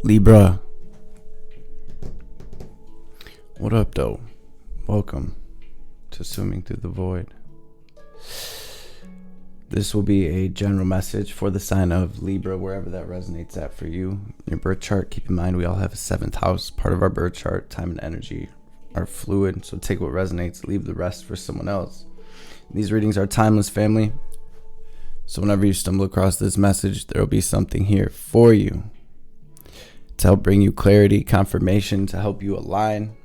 Libra, what up though? Welcome to Swimming Through the Void. This will be a general message for the sign of Libra, wherever that resonates at for you. Your birth chart, keep in mind we all have a 7th house. Part of our birth chart, time and energy are fluid, so take what resonates, leave the rest for someone else. These readings are timeless, family. So whenever you stumble across this message, there will be something here for you to help bring you clarity, confirmation, to help you align,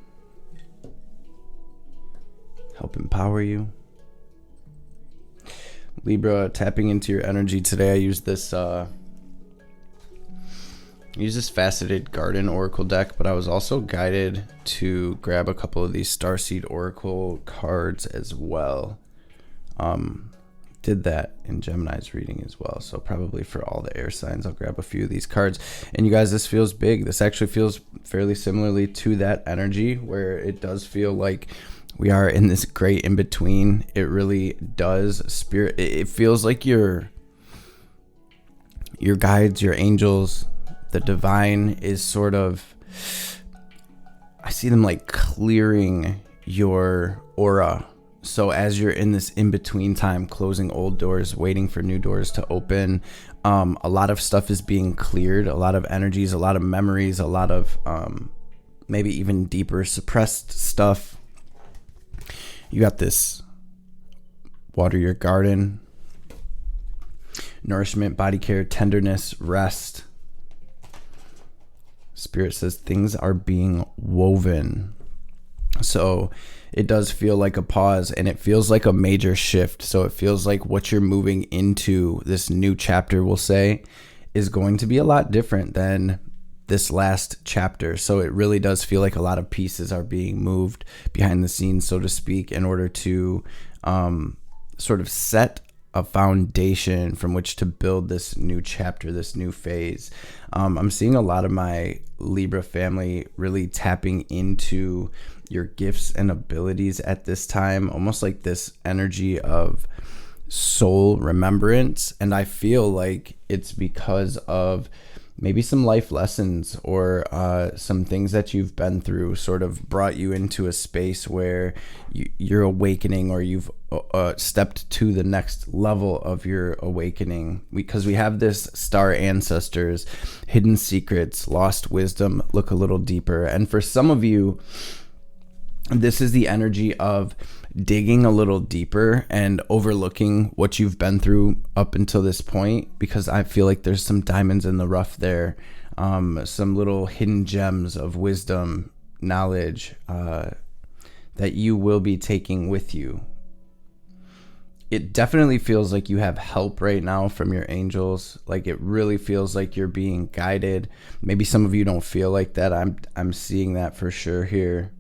help empower you. Libra, tapping into your energy today, I use this faceted garden oracle deck, but I was also guided to grab a couple of these starseed oracle cards as well. Did that in Gemini's reading as well, so probably for all the air signs I'll grab a few of these cards. And you guys, this feels big. This actually feels fairly similarly to that energy, where it does feel like we are in this great in between. It really does. Spirit, it feels like your guides, your angels, the divine is sort of, I see them like clearing your aura. So as you're in this in-between time, closing old doors, waiting for new doors to open, a lot of stuff is being cleared, a lot of energies, a lot of memories, a lot of maybe even deeper suppressed stuff. You got this water your garden, nourishment, body care, tenderness, rest. Spirit says things are being woven. So it does feel like a pause, and it feels like a major shift. So it feels like what you're moving into, this new chapter, we'll say, is going to be a lot different than this last chapter. So it really does feel like a lot of pieces are being moved behind the scenes, so to speak, in order to sort of set a foundation from which to build this new chapter, this new phase. I'm seeing a lot of my Libra family really tapping into your gifts and abilities at this time, almost like this energy of soul remembrance. And I feel like it's because of maybe some life lessons or some things that you've been through sort of brought you into a space where you're awakening, or you've stepped to the next level of your awakening, because we have this star ancestors, hidden secrets, lost wisdom, look a little deeper. And for some of you, this is the energy of digging a little deeper and overlooking what you've been through up until this point, because I feel like there's some diamonds in the rough there, some little hidden gems of wisdom, knowledge that you will be taking with you. It definitely feels like you have help right now from your angels. Like it really feels like you're being guided. Maybe some of you don't feel like that. I'm seeing that for sure here.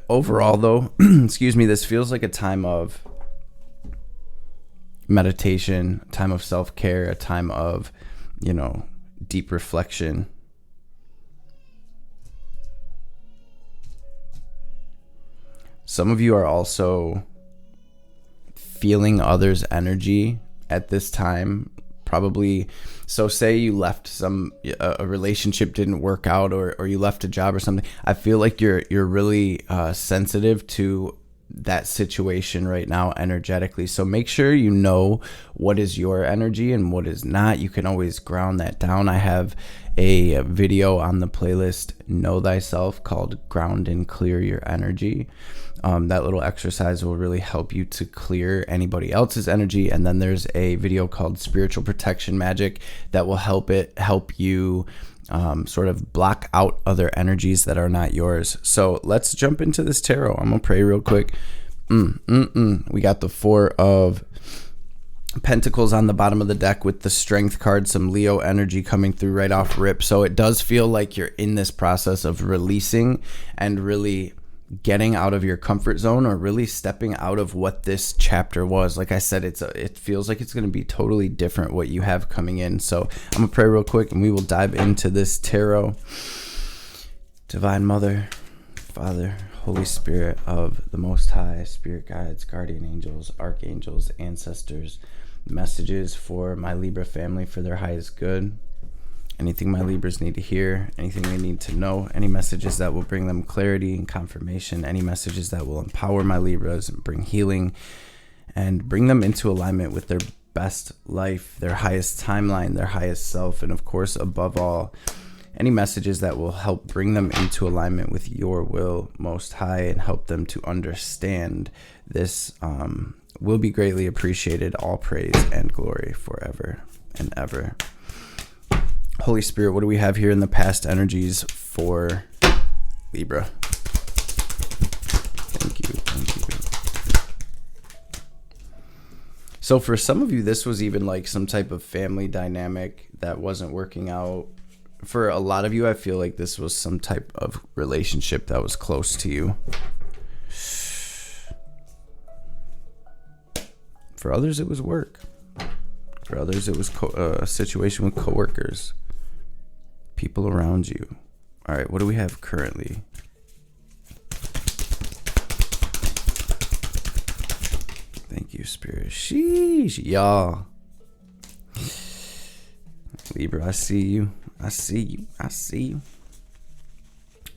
Overall though, excuse me, this feels like a time of meditation, a time of self-care, a time of, deep reflection. Some of you are also feeling others' energy at this time. Probably, so say you left a relationship didn't work out, or you left a job or something. I feel like you're really sensitive to that situation right now energetically. So make sure you know what is your energy and what is not. You can always ground that down. I have a video on the playlist Know Thyself called Ground and Clear Your Energy. That little exercise will really help you to clear anybody else's energy. And then there's a video called Spiritual Protection Magic that will help you sort of block out other energies that are not yours. So let's jump into this tarot. I'm gonna pray real quick. We got the 4 of Pentacles on the bottom of the deck with the Strength card, some Leo energy coming through right off rip. So it does feel like you're in this process of releasing and really getting out of your comfort zone, or really stepping out of what this chapter was. Like I said, it feels like it's going to be totally different what you have coming in. So I'm gonna pray real quick and we will dive into this tarot. Divine Mother, Father, Holy Spirit of the Most High, Spirit Guides, Guardian Angels, Archangels, Ancestors, messages for my Libra family for their highest good. Anything my Libras need to hear, anything they need to know, any messages that will bring them clarity and confirmation, any messages that will empower my Libras and bring healing and bring them into alignment with their best life, their highest timeline, their highest self, and of course, above all, any messages that will help bring them into alignment with your will, Most High, and help them to understand this will be greatly appreciated. All praise and glory forever and ever. Holy Spirit, what do we have here in the past energies for Libra? Thank you. So for some of you, this was even like some type of family dynamic that wasn't working out. For a lot of you, I feel like this was some type of relationship that was close to you. For others, it was work. For others, it was a situation with coworkers, people around you. All right, what do we have currently? Thank you, Spirit. Sheesh, y'all. Libra, I see you. I see you. I see you.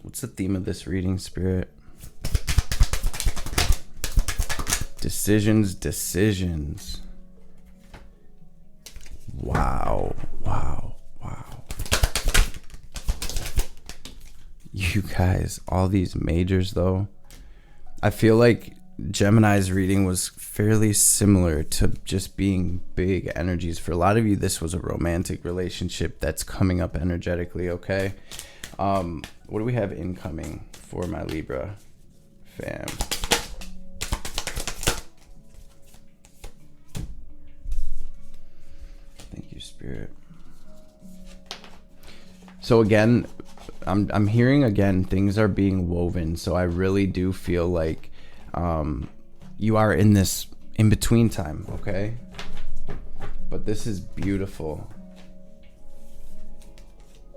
What's the theme of this reading, Spirit? Decisions. Wow. You guys, all these majors though. I feel like Gemini's reading was fairly similar to just being big energies. For a lot of you, this was a romantic relationship that's coming up energetically, okay? What do we have incoming for my Libra fam? Thank you, Spirit. So again, I'm hearing again, things are being woven. So I really do feel like you are in this in-between time, okay? But this is beautiful.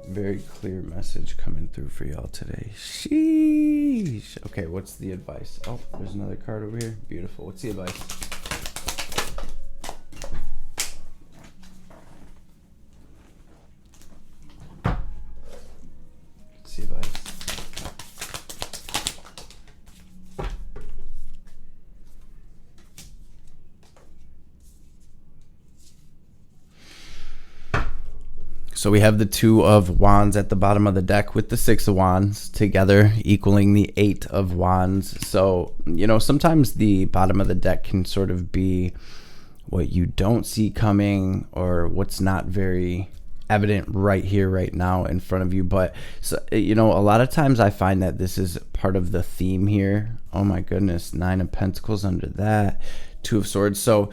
Very clear message coming through for y'all today. Sheesh. Okay, what's the advice? Oh, there's another card over here. Beautiful. What's the advice? What's the advice? So we have the Two of Wands at the bottom of the deck with the Six of Wands together, equaling the Eight of Wands. So, you know, sometimes the bottom of the deck can sort of be what you don't see coming or what's not very evident right here, right now in front of you. But, so, you know, a lot of times I find that this is part of the theme here. Oh my goodness, Nine of Pentacles under that, Two of Swords. So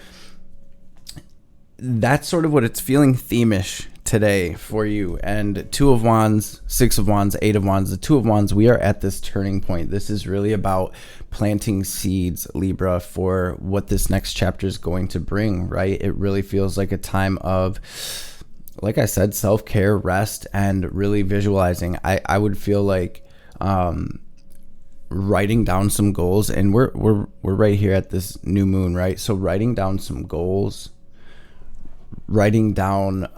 that's sort of what it's feeling theme-ish today for you. And Two of Wands, Six of Wands, Eight of Wands. The Two of Wands, we are at this turning point. This is really about planting seeds, Libra, for what this next chapter is going to bring, right? It really feels like a time of, like I said, self-care, rest, and really visualizing. I would feel like writing down some goals, and we're right here at this new moon, right? So writing down some goals, writing down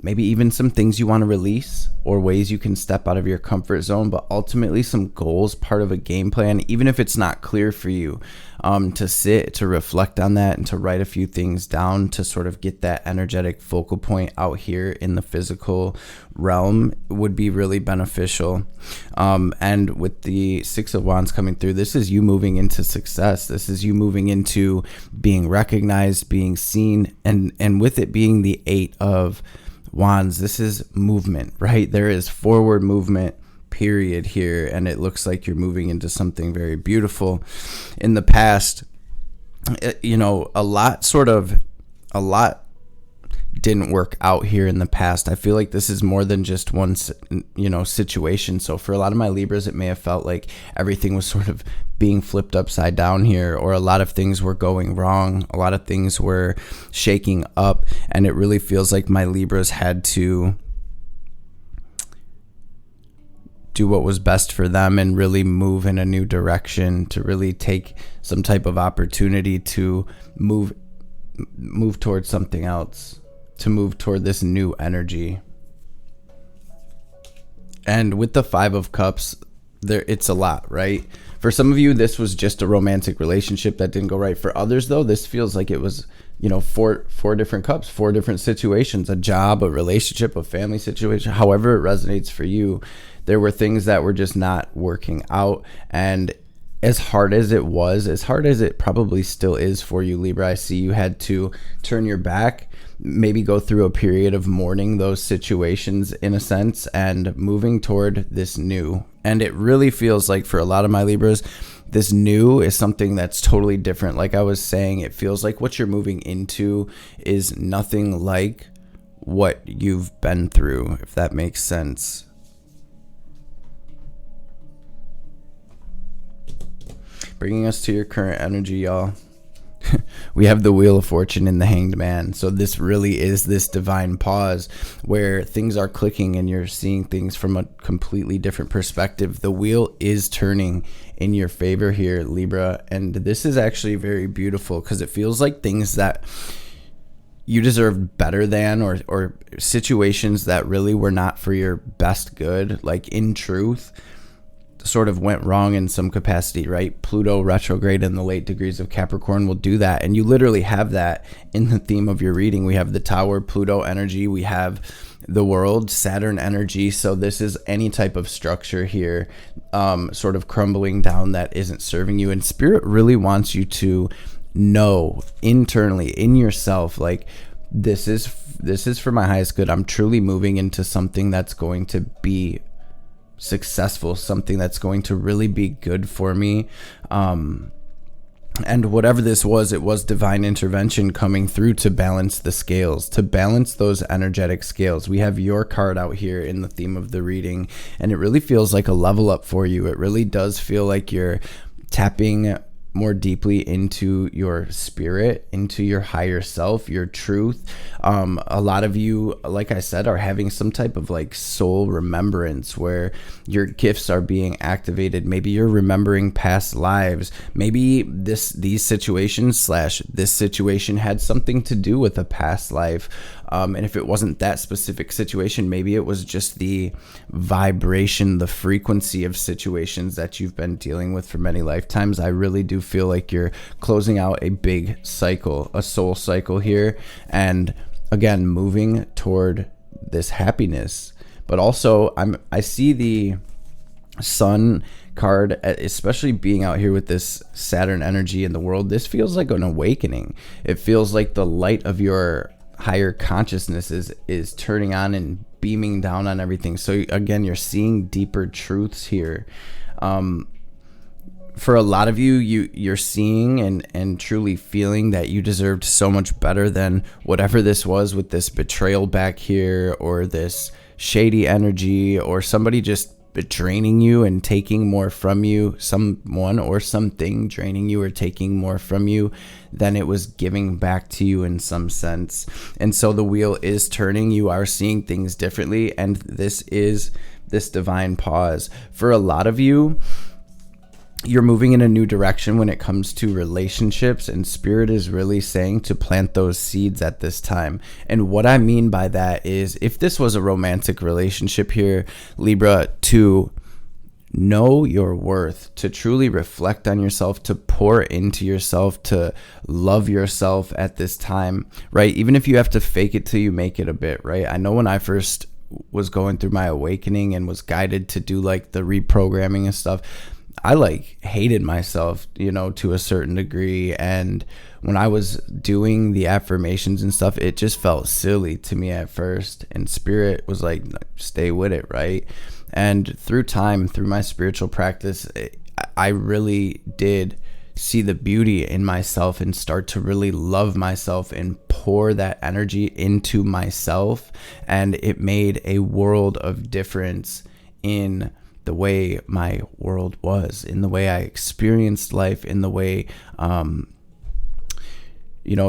maybe even some things you want to release or ways you can step out of your comfort zone, but ultimately some goals, part of a game plan, even if it's not clear for you, to sit, to reflect on that, and to write a few things down to sort of get that energetic focal point out here in the physical realm would be really beneficial. And with the Six of Wands coming through, this is you moving into success. This is you moving into being recognized, being seen, and with it being the Eight of Wands, this is movement, right? There is forward movement, period, here, and it looks like you're moving into something very beautiful. In the past, you know, a lot didn't work out here in the past. I feel like this is more than just one, situation. So for a lot of my Libras, it may have felt like everything was sort of being flipped upside down here, or a lot of things were going wrong. A lot of things were shaking up, and it really feels like my Libras had to do what was best for them and really move in a new direction, to really take some type of opportunity to move towards something else, to move toward this new energy. And with the Five of Cups, it's a lot, right? For some of you, this was just a romantic relationship that didn't go right. For others, though, this feels like it was, four different cups, four different situations, a job, a relationship, a family situation, however it resonates for you. There were things that were just not working out. And as hard as it was, as hard as it probably still is for you, Libra, I see you had to turn your back, maybe go through a period of mourning those situations in a sense, and moving toward this new. And it really feels like for a lot of my Libras, this new is something that's totally different. Like I was saying, it feels like what you're moving into is nothing like what you've been through, if that makes sense. Bringing us to your current energy, y'all. We have the Wheel of Fortune and the Hanged Man. So this really is this divine pause where things are clicking and you're seeing things from a completely different perspective. The wheel is turning in your favor here, Libra. And this is actually very beautiful because it feels like things that you deserved better than, or situations that really were not for your best good, like in truth, sort of went wrong in some capacity, right? Pluto retrograde in the late degrees of Capricorn will do that. And you literally have that in the theme of your reading. We have the Tower, Pluto energy. We have the World, Saturn energy. So this is any type of structure here, sort of crumbling down that isn't serving you. And Spirit really wants you to know internally in yourself, like, this is for my highest good. I'm truly moving into something that's going to be successful, something that's going to really be good for me. And whatever this was, it was divine intervention coming through to balance the scales, to balance those energetic scales. We have your card out here in the theme of the reading, and it really feels like a level up for you. It really does feel like you're tapping more deeply into your spirit, into your higher self, your truth. A lot of you, like I said, are having some type of like soul remembrance where your gifts are being activated. Maybe you're remembering past lives. Maybe these situations / this situation had something to do with a past life. And if it wasn't that specific situation, maybe it was just the vibration, the frequency of situations that you've been dealing with for many lifetimes. I really do feel like you're closing out a big cycle, a soul cycle here. And again, moving toward this happiness. But also, I see the Sun card, especially being out here with this Saturn energy in the World. This feels like an awakening. It feels like the light of your higher consciousness is turning on and beaming down on everything. So again, you're seeing deeper truths here. For a lot of you're seeing and truly feeling that you deserved so much better than whatever this was, with this betrayal back here, or this shady energy, or somebody just draining you and taking more from you, someone or something draining you or taking more from you than it was giving back to you in some sense. And so the wheel is turning. You are seeing things differently, and this is this divine pause. For a lot of you, you're moving in a new direction when it comes to relationships, and Spirit is really saying to plant those seeds at this time. And what I mean by that is, if this was a romantic relationship here, Libra, to know your worth, to truly reflect on yourself, to pour into yourself, to love yourself at this time, right? Even if you have to fake it till you make it a bit, right? I know when I first was going through my awakening and was guided to do like the reprogramming and stuff, I like hated myself, to a certain degree. And when I was doing the affirmations and stuff, it just felt silly to me at first. And Spirit was like, stay with it, right? And through time, through my spiritual practice, I really did see the beauty in myself and start to really love myself and pour that energy into myself, and it made a world of difference in the way my world was, in the way I experienced life, in the way,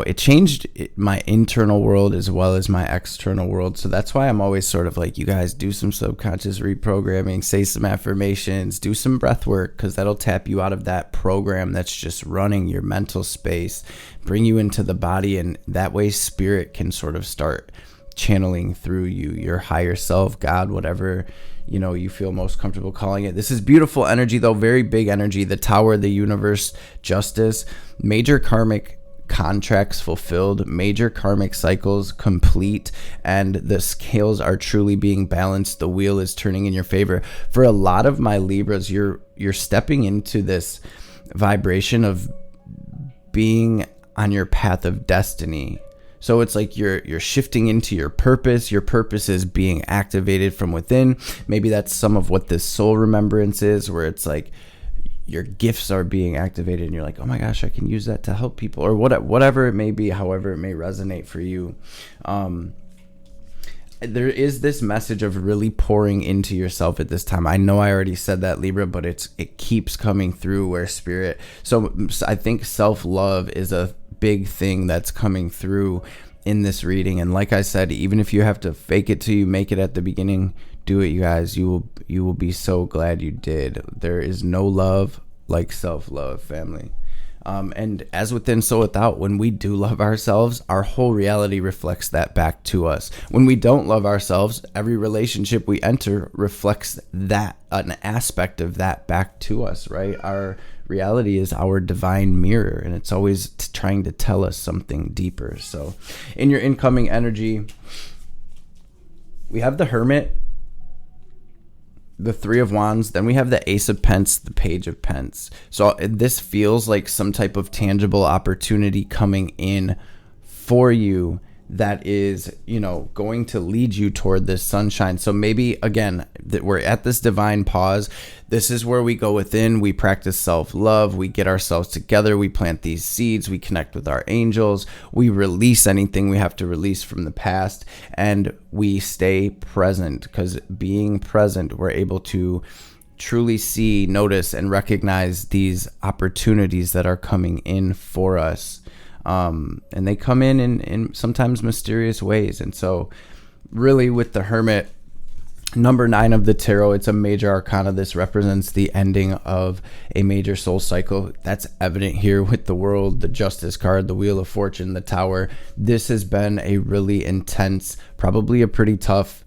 it changed my internal world as well as my external world. So that's why I'm always sort of like, you guys do some subconscious reprogramming, say some affirmations, do some breath work, because that'll tap you out of that program that's just running your mental space, bring you into the body, and that way spirit can sort of start channeling through you, your higher self, God, whatever you feel most comfortable calling it. This is beautiful energy, though, very big energy. The Tower, the universe, justice, major karmic contracts fulfilled, major karmic cycles complete, and the scales are truly being balanced. The wheel is turning in your favor. For a lot of my Libras, you're stepping into this vibration of being on your path of destiny. So it's like you're shifting into your purpose. Your purpose is being activated from within. Maybe that's some of what this soul remembrance is, where it's like your gifts are being activated and you're like, oh my gosh, I can use that to help people, or whatever it may be, however it may resonate for you. There is this message of really pouring into yourself at this time. I know I already said that, Libra, but it keeps coming through where spirit. So I think self-love is a big thing that's coming through in this reading. And like I said, even if you have to fake it till you make it at the beginning, do it, you guys. You will be so glad you did. There is no love like self-love, family. And as within, so without. When we do love ourselves, our whole reality reflects that back to us. When we don't love ourselves, every relationship we enter reflects that, an aspect of that back to us, right? Our reality is our divine mirror, and it's always trying to tell us something deeper. So in your incoming energy, we have the Hermit, the Three of Wands, then we have the Ace of Pence, the Page of Pence. So this feels like some type of tangible opportunity coming in for you that is, going to lead you toward this sunshine. So maybe, again, that we're at this divine pause. This is where we go within, we practice self-love, we get ourselves together, we plant these seeds, we connect with our angels, we release anything we have to release from the past, and we stay present, because being present, we're able to truly see, notice, and recognize these opportunities that are coming in for us. And they come in sometimes mysterious ways. And so really with the Hermit, number 9 of the tarot, it's a major arcana. This represents the ending of a major soul cycle. That's evident here with the World, the Justice card, the Wheel of Fortune, the Tower. This has been a really intense, probably a pretty tough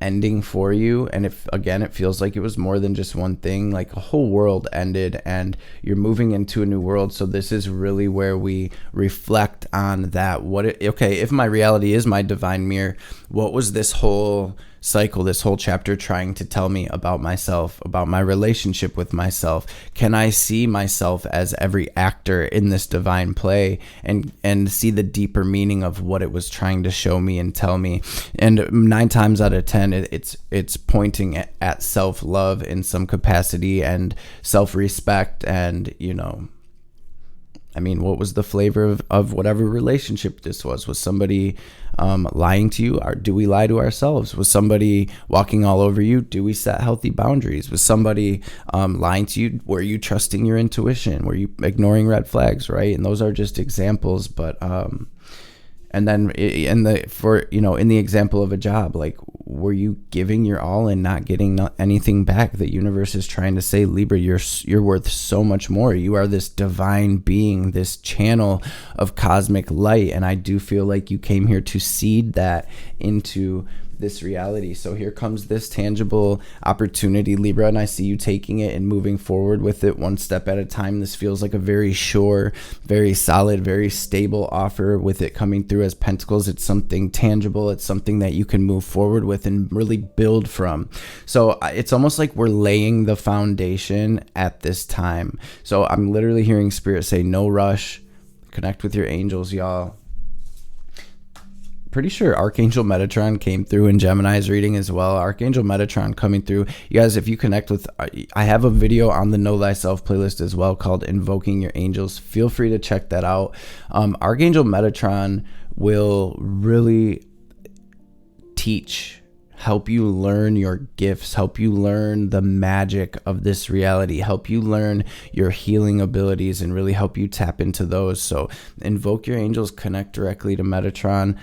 ending for you. And if again, it feels like it was more than just one thing, like a whole world ended and you're moving into a new world. So this is really where we reflect on that. If my reality is my divine mirror, what was this whole cycle, this whole chapter trying to tell me about myself, about my relationship with myself? Can I see myself as every actor in this divine play and see the deeper meaning of what it was trying to show me and tell me? And 9 times out of 10, it's pointing at self-love in some capacity and self-respect. And what was the flavor of whatever relationship this was? Was somebody lying to you? Or do we lie to ourselves? Was somebody walking all over you? Do we set healthy boundaries? Was somebody lying to you? Were you trusting your intuition? Were you ignoring red flags, right? And those are just examples. But and then in the example of a job, like, were you giving your all and not getting anything back? The universe is trying to say, Libra, you're worth so much more. You are this divine being, this channel of cosmic light. And I do feel like you came here to seed that into this reality. So here comes this tangible opportunity, Libra, and I see you taking it and moving forward with it one step at a time. This feels like a very sure, very solid, very stable offer with it coming through as Pentacles. It's something tangible. It's something that you can move forward with and really build from. So it's almost like we're laying the foundation at this time. So I'm literally hearing Spirit say, no rush, connect with your angels, y'all. Pretty sure Archangel Metatron came through in Gemini's reading as well. Archangel Metatron coming through. You guys, if you connect with, I have a video on the Know Thyself playlist as well called Invoking Your Angels. Feel free to check that out. Archangel Metatron will really help you learn your gifts, help you learn the magic of this reality, help you learn your healing abilities, and really help you tap into those. So invoke your angels, connect directly to Metatron,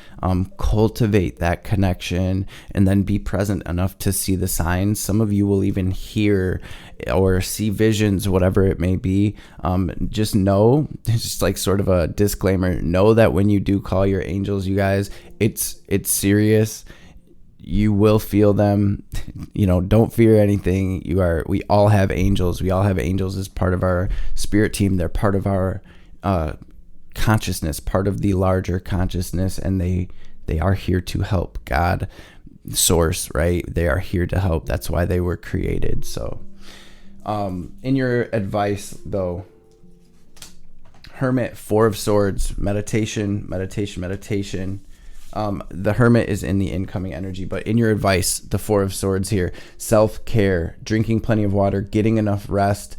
cultivate that connection, and then be present enough to see the signs. Some of you will even hear or see visions, whatever it may be. Just know, it's just like sort of a disclaimer, know that when you do call your angels, you guys, it's serious. You will feel them. Don't fear anything. We all have angels. We all have angels as part of our spirit team. They're part of our consciousness, part of the larger consciousness, and they are here to help. God, source, right? They are here to help. That's why they were created. So in your advice though, Hermit, Four of Swords, meditation. The Hermit is in the incoming energy, but in your advice, the Four of Swords here, self-care, drinking plenty of water, getting enough rest,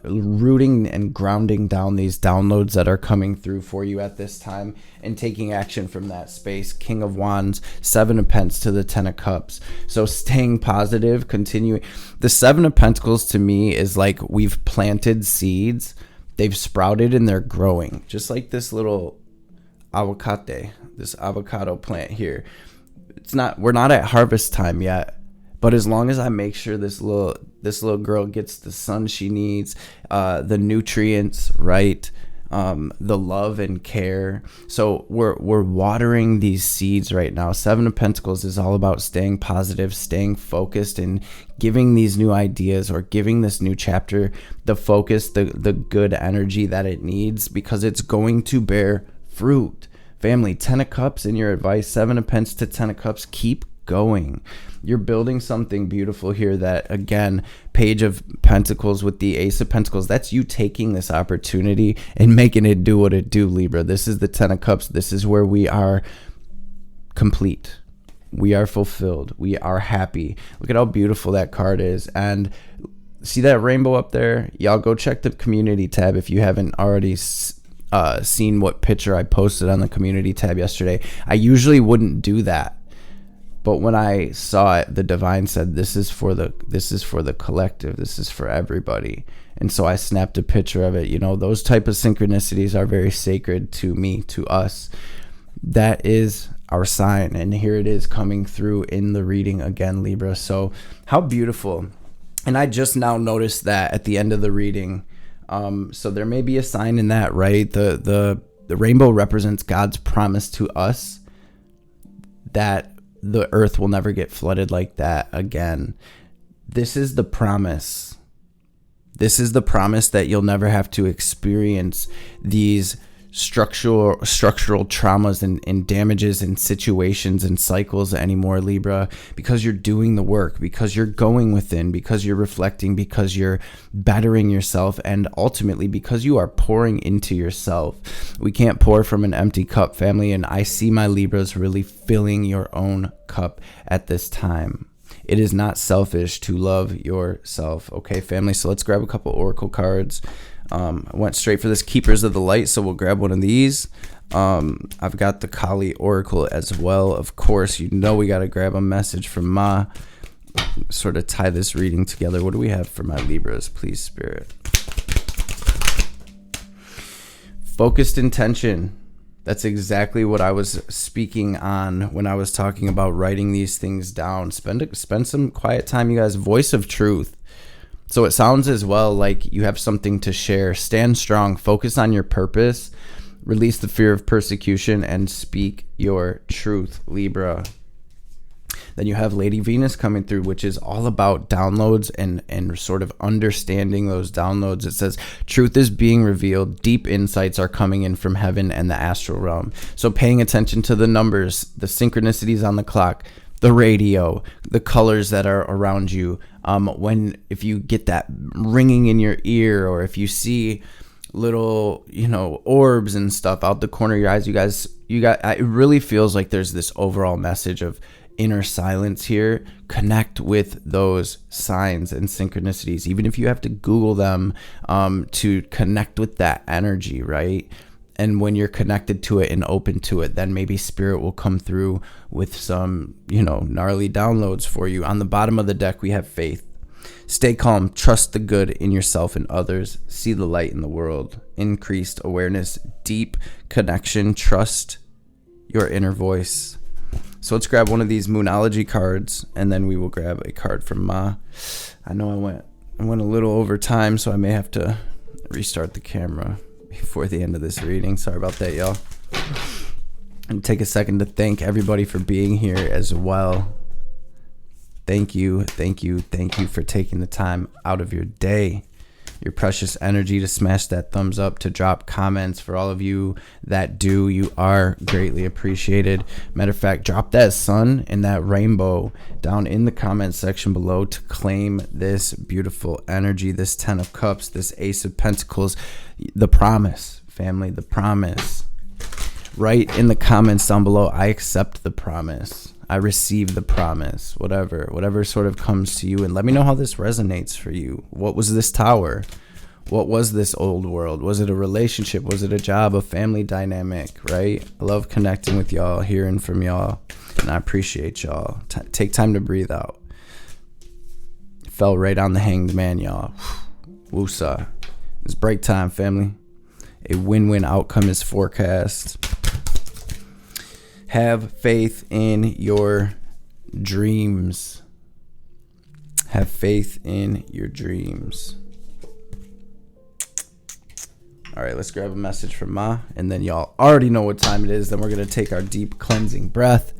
rooting and grounding down these downloads that are coming through for you at this time, and taking action from that space. King of Wands, Seven of Pentacles to the Ten of Cups. So staying positive, continuing. The Seven of Pentacles to me is like we've planted seeds, they've sprouted and they're growing, just like this little avocado plant here. We're not at harvest time yet, but as long as I make sure this little girl gets the sun she needs, the nutrients, right, the love and care. So we're watering these seeds right now. Seven of Pentacles is all about staying positive, staying focused, and giving these new ideas or giving this new chapter the focus, the good energy that it needs, because it's going to bear fruit. Family, Ten of Cups in your advice, Seven of Pentacles to Ten of Cups. Keep going. You're building something beautiful here. That, again, Page of Pentacles with the Ace of Pentacles, that's you taking this opportunity and making it do what it do, Libra. This is the Ten of Cups. This is where we are complete. We are fulfilled. We are happy. Look at how beautiful that card is. And see that rainbow up there? Y'all go check the community tab if you haven't already seen what picture I posted on the community tab yesterday. I usually wouldn't do that, but when I saw it, the divine said, this is for the collective, this is for everybody. And so I snapped a picture of it. Those type of synchronicities are very sacred to me, to us. That is our sign, and here it is coming through in the reading again, Libra. So how beautiful. And I just now noticed that at the end of the reading. So there may be a sign in that, right? The rainbow represents God's promise to us that the earth will never get flooded like that again. This is the promise. This is the promise that you'll never have to experience these structural traumas and damages and situations and cycles anymore, Libra, because you're doing the work, because you're going within, because you're reflecting, because you're bettering yourself, and ultimately because you are pouring into yourself. We can't pour from an empty cup, family, and I see my Libras really filling your own cup at this time. It is not selfish to love yourself. Okay, family, so let's grab a couple oracle cards. I went straight for this Keepers of the Light, so we'll grab one of these. I've got the Kali Oracle as well. Of course, we got to grab a message from Ma. Sort of tie this reading together. What do we have for my Libras, please, Spirit? Focused intention. That's exactly what I was speaking on when I was talking about writing these things down. Spend some quiet time, you guys. Voice of truth. So it sounds as well like you have something to share. Stand strong, focus on your purpose, release the fear of persecution, and speak your truth, Libra. Then you have Lady Venus coming through, which is all about downloads and sort of understanding those downloads. It says, truth is being revealed. Deep insights are coming in from heaven and the astral realm. So paying attention to the numbers, the synchronicities on the clock, the radio, the colors that are around you. If you get that ringing in your ear, or if you see little, orbs and stuff out the corner of your eyes, it really feels like there's this overall message of inner silence here. Connect with those signs and synchronicities, even if you have to Google them, to connect with that energy, right? And when you're connected to it and open to it, then maybe spirit will come through with some, gnarly downloads for you. On the bottom of the deck, we have faith. Stay calm, trust the good in yourself and others, see the light in the world, increased awareness, deep connection, trust your inner voice. So let's grab one of these Moonology cards, and then we will grab a card from Ma. I know I went a little over time, so I may have to restart the camera before the end of this reading. Sorry about that, y'all. And take a second to thank everybody for being here as well. Thank you for taking the time out of your day, your precious energy, to smash that thumbs up, to drop comments. For all of you that do, you are greatly appreciated. Matter of fact, drop that sun and that rainbow down in the comment section below to claim this beautiful energy, this 10 of Cups, this Ace of Pentacles, the promise, family, the promise. Write in the comments down below, I accept the promise. I receive the promise, whatever sort of comes to you, and let me know how this resonates for you. What was this Tower? What was this old world? Was it a relationship? Was it a job, a family dynamic, right? I love connecting with y'all, hearing from y'all, and I appreciate y'all. Take time to breathe out. Fell right on the Hanged Man, y'all. Woosah. It's break time, family. A win-win outcome is forecast. Have faith in your dreams. Have faith in your dreams. All right, let's grab a message from Ma, and then y'all already know what time it is. Then we're going to take our deep cleansing breath,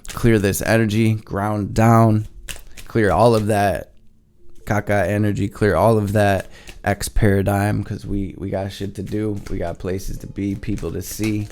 clear this energy, ground down, clear all of that caca energy, clear all of that X paradigm, because we got shit to do. We got places to be, people to see.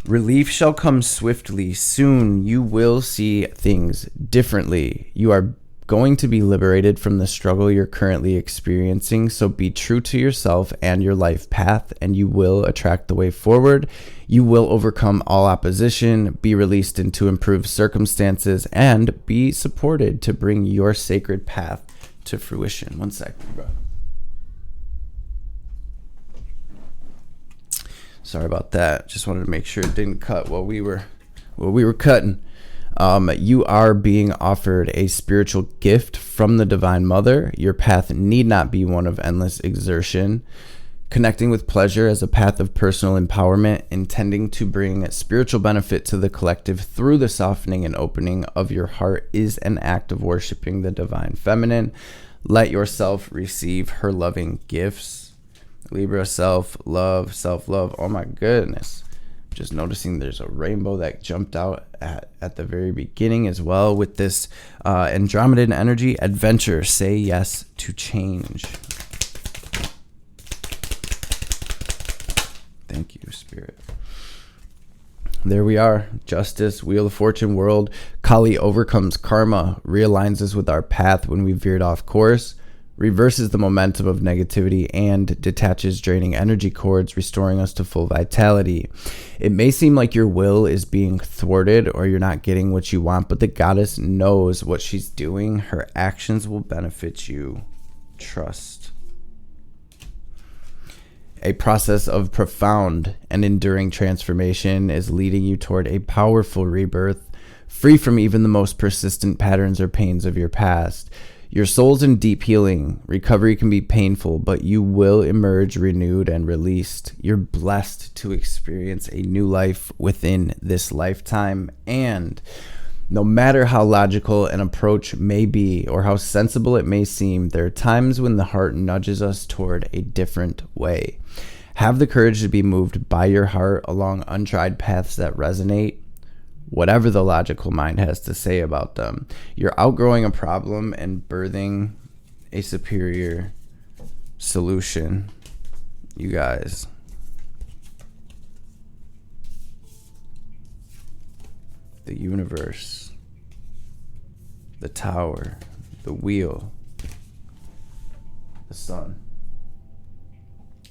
Relief shall come swiftly. Soon you will see things differently. You are going to be liberated from the struggle you're currently experiencing. So be true to yourself and your life path, and you will attract the way forward. You will overcome all opposition, be released into improved circumstances, and be supported to bring your sacred path to fruition. One second, bro. Sorry about that. Just wanted to make sure it didn't cut while we were cutting. You are being offered a spiritual gift from the Divine Mother. Your path need not be one of endless exertion. Connecting with pleasure as a path of personal empowerment, intending to bring spiritual benefit to the collective through the softening and opening of your heart, is an act of worshiping the Divine Feminine. Let yourself receive her loving gifts. Libra, self-love. Oh my goodness. Just noticing there's a rainbow that jumped out at the very beginning as well with this Andromedan energy. Adventure, say yes to change. Thank you, Spirit. There we are. Justice, Wheel of Fortune, World. Kali overcomes karma, realigns us with our path when we veered off course, reverses the momentum of negativity, and detaches draining energy cords, restoring us to full vitality. It may seem like your will is being thwarted or you're not getting what you want, but the goddess knows what she's doing. Her actions will benefit you. Trust. A process of profound and enduring transformation is leading you toward a powerful rebirth, free from even the most persistent patterns or pains of your past. Your soul's in deep healing. Recovery can be painful, but you will emerge renewed and released. You're blessed to experience a new life within this lifetime. And no matter how logical an approach may be or how sensible it may seem, there are times when the heart nudges us toward a different way. Have the courage to be moved by your heart along untried paths that resonate, whatever the logical mind has to say about them. You're outgrowing a problem and birthing a superior solution, you guys. The universe, the Tower, the Wheel, the Sun.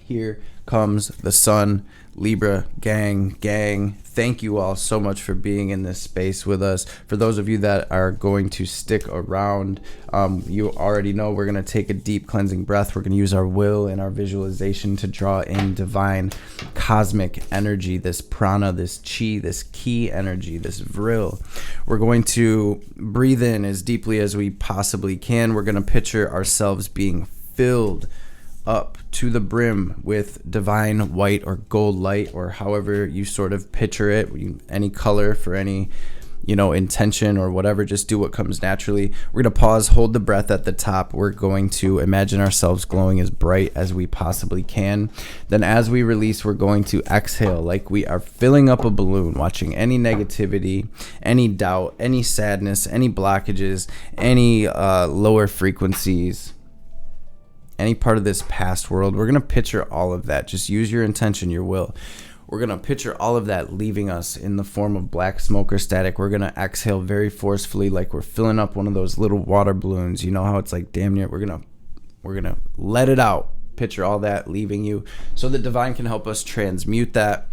Here comes the sun. Libra gang. Thank you all so much for being in this space with us. For those of you that are going to stick around, you already know we're going to take a deep cleansing breath. We're going to use our will and our visualization to draw in divine cosmic energy, this prana, this chi, this ki energy, this vril. We're going to breathe in as deeply as we possibly can. We're going to picture ourselves being filled up to the brim with divine white or gold light, or however you sort of picture it, any color for any, intention or whatever. Just do what comes naturally. We're going to pause, hold the breath at the top. We're going to imagine ourselves glowing as bright as we possibly can. Then as we release, we're going to exhale like we are filling up a balloon, watching any negativity, any doubt, any sadness, any blockages, any lower frequencies, any part of this past world. We're going to picture all of that. Just use your intention, your will. We're going to picture all of that leaving us in the form of black smoke or static. We're going to exhale very forcefully like we're filling up one of those little water balloons. You know how it's like, damn near, we're going to let it out. Picture all that leaving you so the divine can help us transmute that.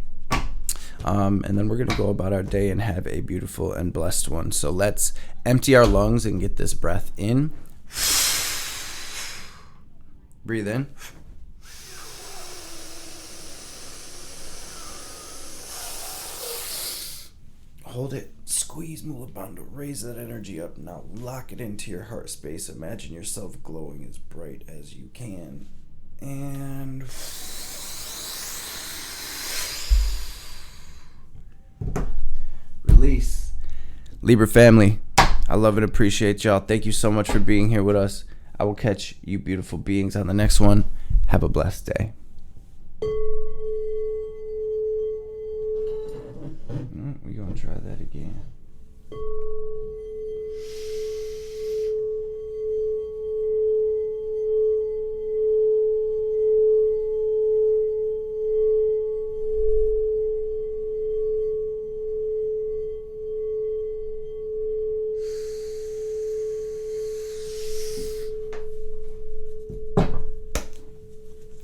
And then we're going to go about our day and have a beautiful and blessed one. So let's empty our lungs and get this breath in. Breathe in. Hold it. Squeeze Mulabandha. Raise that energy up. Now lock it into your heart space. Imagine yourself glowing as bright as you can. And release. Libra family, I love and appreciate y'all. Thank you so much for being here with us. I will catch you beautiful beings on the next one. Have a blessed day. We're going to try that again.